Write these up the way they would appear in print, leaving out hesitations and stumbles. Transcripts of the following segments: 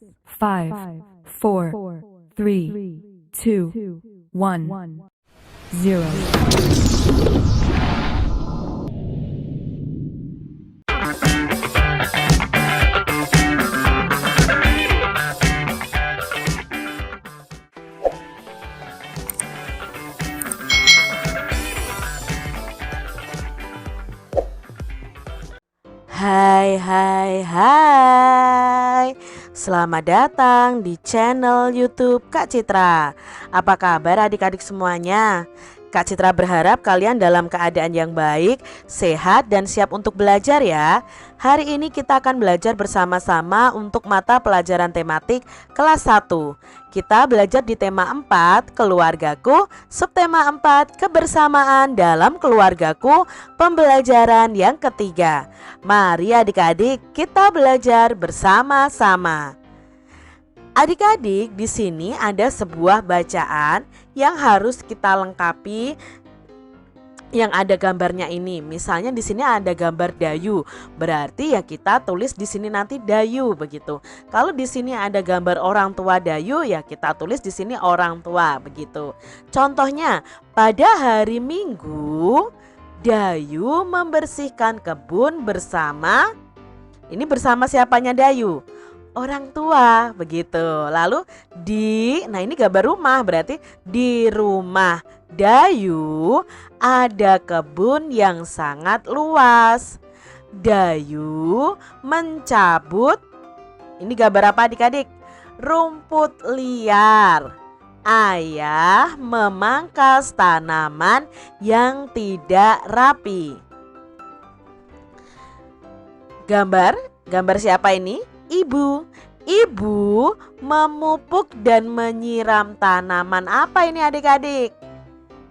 5, 4, 3, 2, 1, 0. Hai. Selamat datang di channel YouTube Kak Citra. Apa kabar adik-adik semuanya? Kak Citra berharap kalian dalam keadaan yang baik, sehat, dan siap untuk belajar ya. Hari ini kita akan belajar bersama-sama untuk mata pelajaran tematik kelas 1. Kita belajar di tema 4, keluargaku, subtema 4, kebersamaan dalam keluargaku, pembelajaran yang ketiga. Mari adik-adik kita belajar bersama-sama. Adik-adik, di sini ada sebuah bacaan yang harus kita lengkapi yang ada gambarnya ini. Misalnya di sini ada gambar Dayu, berarti ya kita tulis di sini nanti Dayu begitu. Kalau di sini ada gambar orang tua Dayu, ya kita tulis di sini orang tua begitu. Contohnya, pada hari Minggu Dayu membersihkan kebun bersama, ini bersama siapanya Dayu? Orang tua begitu. Lalu nah ini gambar rumah, berarti di rumah Dayu ada kebun yang sangat luas. Dayu mencabut, ini gambar apa adik-adik? Rumput liar. Ayah memangkas tanaman yang tidak rapi. Gambar siapa ini? Ibu. Ibu memupuk dan menyiram tanaman apa ini adik-adik?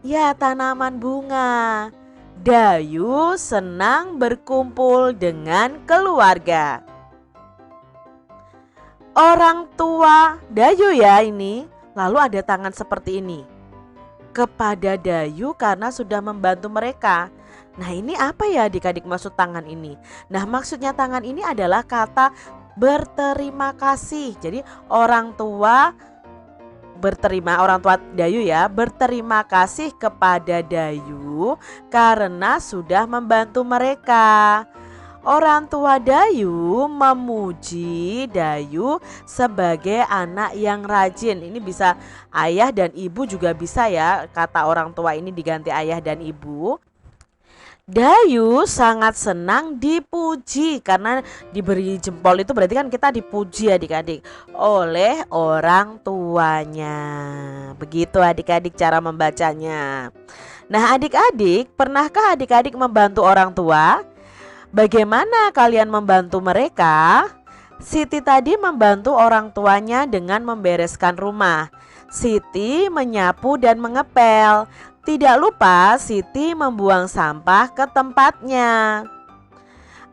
Ya, tanaman bunga. Dayu senang berkumpul dengan keluarga. Orang tua Dayu ya ini. Lalu ada tangan seperti ini kepada Dayu karena sudah membantu mereka. Nah, ini apa ya adik-adik maksud tangan ini? Nah, maksudnya tangan ini adalah kata berterima kasih. Jadi orang tua Dayu ya berterima kasih kepada Dayu karena sudah membantu mereka. Orang tua Dayu memuji Dayu sebagai anak yang rajin. Ini bisa ayah dan ibu juga bisa ya, kata orang tua ini diganti ayah dan ibu. Dayu sangat senang dipuji, karena diberi jempol itu berarti kan kita dipuji adik-adik oleh orang tuanya. Begitu adik-adik cara membacanya. Nah adik-adik, pernahkah adik-adik membantu orang tua? Bagaimana kalian membantu mereka? Siti tadi membantu orang tuanya dengan membereskan rumah. Siti menyapu dan mengepel. Tidak lupa Siti membuang sampah ke tempatnya.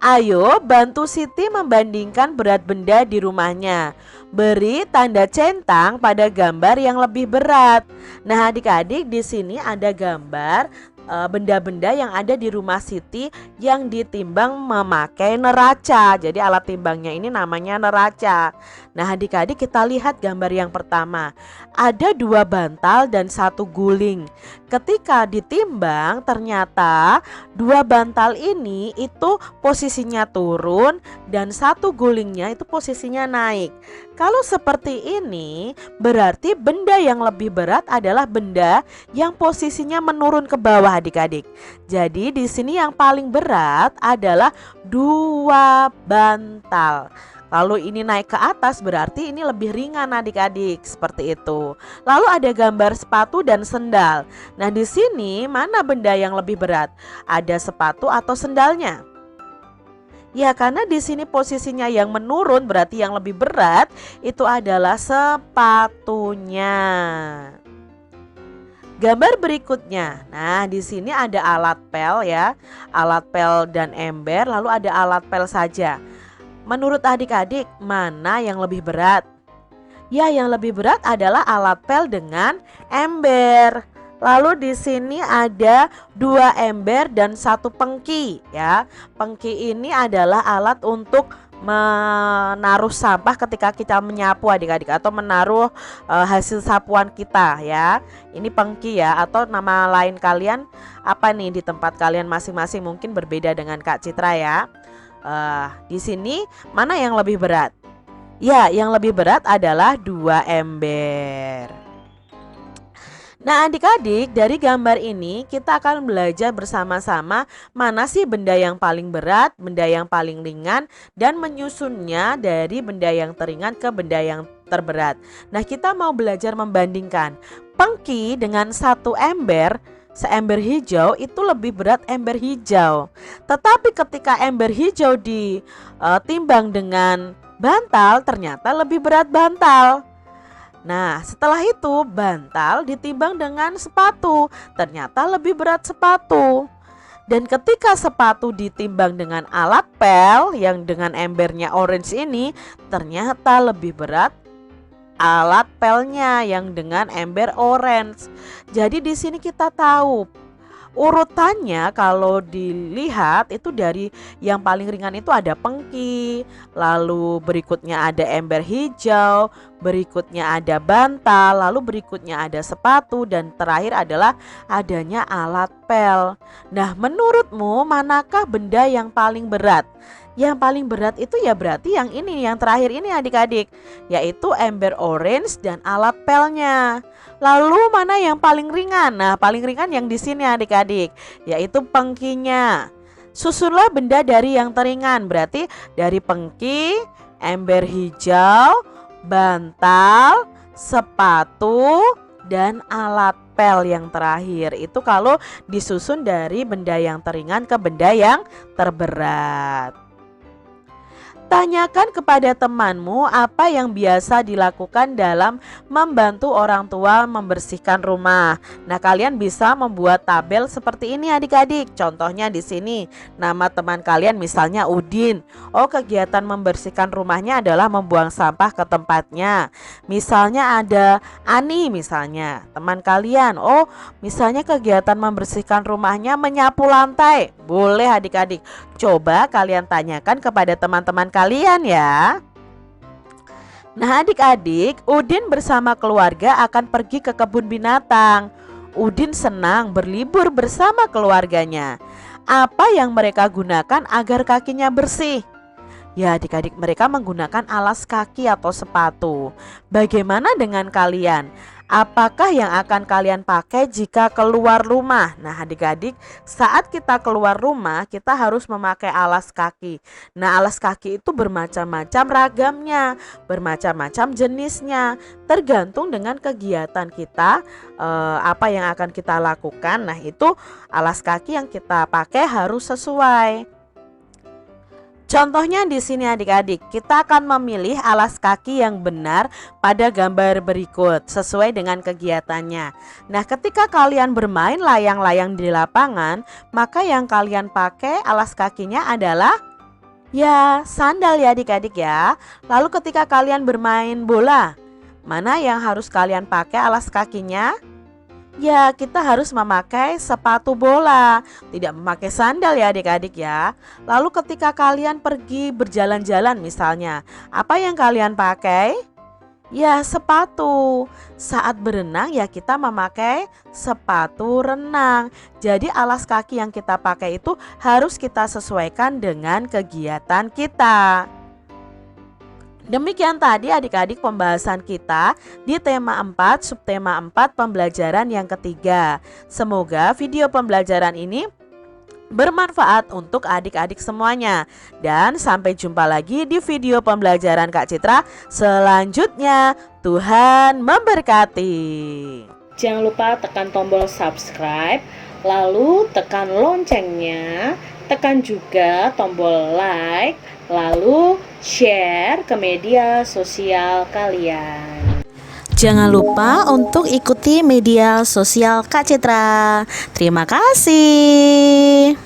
Ayo bantu Siti membandingkan berat benda di rumahnya. Beri tanda centang pada gambar yang lebih berat. Nah adik-adik, di sini ada gambar benda-benda yang ada di rumah Siti yang ditimbang memakai neraca. Jadi alat timbangnya ini namanya neraca. Nah adik-adik, kita lihat gambar yang pertama. Ada 2 bantal dan 1 guling. Ketika ditimbang ternyata 2 bantal ini itu posisinya turun dan 1 gulingnya itu posisinya naik. Kalau seperti ini berarti benda yang lebih berat adalah benda yang posisinya menurun ke bawah adik-adik. Jadi di sini yang paling berat adalah 2 bantal. Kalau ini naik ke atas berarti ini lebih ringan adik-adik, seperti itu. Lalu ada gambar sepatu dan sendal. Nah di sini mana benda yang lebih berat? Ada sepatu atau sendalnya? Ya karena di sini posisinya yang menurun, berarti yang lebih berat itu adalah sepatunya. Gambar berikutnya. Nah, di sini ada alat pel ya. Alat pel dan ember, lalu ada alat pel saja. Menurut adik-adik, mana yang lebih berat? Ya, yang lebih berat adalah alat pel dengan ember. Lalu di sini ada 2 ember dan 1 pengki ya. Pengki ini adalah alat untuk menaruh sampah ketika kita menyapu adik-adik, atau menaruh hasil sapuan kita ya. Ini pengki ya, atau nama lain kalian apa nih di tempat kalian masing-masing, mungkin berbeda dengan Kak Citra ya. Di sini mana yang lebih berat? Ya, yang lebih berat adalah 2 ember. Nah adik-adik, dari gambar ini kita akan belajar bersama-sama mana sih benda yang paling berat, benda yang paling ringan, dan menyusunnya dari benda yang teringan ke benda yang terberat. Nah kita mau belajar membandingkan pengki dengan 1 ember. Seember hijau itu lebih berat ember hijau. Tetapi ketika ember hijau ditimbang dengan bantal, ternyata lebih berat bantal. Nah setelah itu bantal ditimbang dengan sepatu, ternyata lebih berat sepatu. Dan ketika sepatu ditimbang dengan alat pel yang dengan embernya orange ini, ternyata lebih berat alat pelnya yang dengan ember orange. Jadi di sini kita tahu urutannya, kalau dilihat itu dari yang paling ringan itu ada pengki, lalu berikutnya ada ember hijau, berikutnya ada bantal, lalu berikutnya ada sepatu, dan terakhir adalah adanya alat pel. Nah menurutmu manakah benda yang paling berat? Yang paling berat itu ya berarti yang ini, yang terakhir ini adik-adik, yaitu ember orange dan alat pelnya. Lalu mana yang paling ringan? Nah paling ringan yang di sini adik-adik, yaitu pengkinya. Susunlah benda dari yang teringan, berarti dari pengki, ember hijau, bantal, sepatu, dan alat pel yang terakhir. Itu kalau disusun dari benda yang teringan ke benda yang terberat. Tanyakan kepada temanmu apa yang biasa dilakukan dalam membantu orang tua membersihkan rumah. Nah, kalian bisa membuat tabel seperti ini adik-adik. Contohnya di sini, nama teman kalian misalnya Udin. Oh, kegiatan membersihkan rumahnya adalah membuang sampah ke tempatnya. Misalnya ada Ani misalnya, teman kalian. Oh, misalnya kegiatan membersihkan rumahnya menyapu lantai. Boleh adik-adik. Coba kalian tanyakan kepada teman-teman kalian ya. Nah adik-adik, Udin bersama keluarga akan pergi ke kebun binatang. Udin senang berlibur bersama keluarganya. Apa yang mereka gunakan agar kakinya bersih? Ya adik-adik, mereka menggunakan alas kaki atau sepatu. Bagaimana dengan kalian? Apakah yang akan kalian pakai jika keluar rumah? Nah adik-adik, saat kita keluar rumah kita harus memakai alas kaki. Nah alas kaki itu bermacam-macam ragamnya, bermacam-macam jenisnya, tergantung dengan kegiatan kita, apa yang akan kita lakukan. Nah itu alas kaki yang kita pakai harus sesuai. Contohnya di sini adik-adik, kita akan memilih alas kaki yang benar pada gambar berikut sesuai dengan kegiatannya. Nah, ketika kalian bermain layang-layang di lapangan, maka yang kalian pakai alas kakinya adalah ya sandal ya adik-adik ya. Lalu ketika kalian bermain bola, mana yang harus kalian pakai alas kakinya? Ya, kita harus memakai sepatu bola, tidak memakai sandal ya adik-adik ya. Lalu ketika kalian pergi berjalan-jalan misalnya, apa yang kalian pakai? Ya, sepatu. Saat berenang ya kita memakai sepatu renang. Jadi alas kaki yang kita pakai itu harus kita sesuaikan dengan kegiatan kita. Demikian tadi adik-adik pembahasan kita di tema 4 subtema 4 pembelajaran yang ketiga. Semoga video pembelajaran ini bermanfaat untuk adik-adik semuanya. Dan sampai jumpa lagi di video pembelajaran Kak Citra selanjutnya. Tuhan memberkati. Jangan lupa tekan tombol subscribe, lalu tekan loncengnya, tekan juga tombol like, lalu share ke media sosial kalian. Jangan lupa untuk ikuti media sosial Kak Citra. Terima kasih.